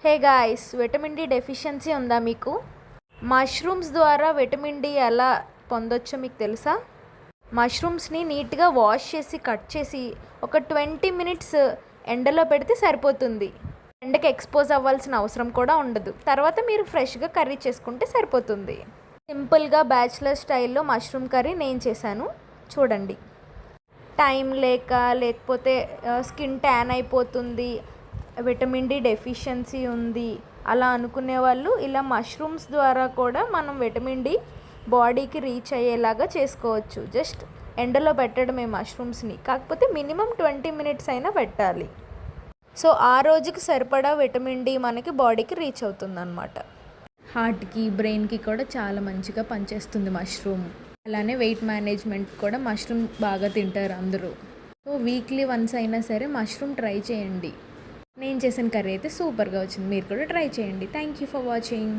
హే guys, vitamin D deficiency ఉందా మీకు? Mushrooms ద్వారా విటమిన్ డి ఎలా పొందొచ్చో మీకు తెలుసా? మష్రూమ్స్ని నీట్గా వాష్ చేసి కట్ చేసి ఒక 20 మినిట్స్ ఎండలో పెడితే సరిపోతుంది. ఎండకి ఎక్స్పోజ్ అవ్వాల్సిన అవసరం కూడా ఉండదు. తర్వాత మీరు ఫ్రెష్గా కర్రీ చేసుకుంటే సరిపోతుంది. సింపుల్గా బ్యాచిలర్ స్టైల్లో మష్రూమ్ కర్రీ నేను చేశాను, చూడండి. టైం లేకపోతే స్కిన్ ట్యాన్ అయిపోతుంది, విటమిన్ డి డెఫిషియన్సీ ఉంది అలా అనుకునే వాళ్ళు ఇలా మష్రూమ్స్ ద్వారా కూడా మనం విటమిన్ డి బాడీకి రీచ్ అయ్యేలాగా చేసుకోవచ్చు. జస్ట్ ఎండలో పెట్టడమే మష్రూమ్స్ని, కాకపోతే మినిమం 20 మినిట్స్ అయినా పెట్టాలి. సో ఆ రోజుకి సరిపడా విటమిన్ డి మనకి బాడీకి రీచ్ అవుతుందన్నమాట. హార్ట్కి, బ్రెయిన్కి కూడా చాలా మంచిగా పనిచేస్తుంది మష్రూమ్. అలానే వెయిట్ మేనేజ్మెంట్ కూడా మష్రూమ్ బాగా తింటారు అందరూ. సో వీక్లీ వన్స్ అయినా సరే మష్రూమ్ ట్రై చేయండి. నేను చేసిన కర్రీ అయితే సూపర్గా వచ్చింది, మీరు కూడా ట్రై చేయండి. Thank you for watching.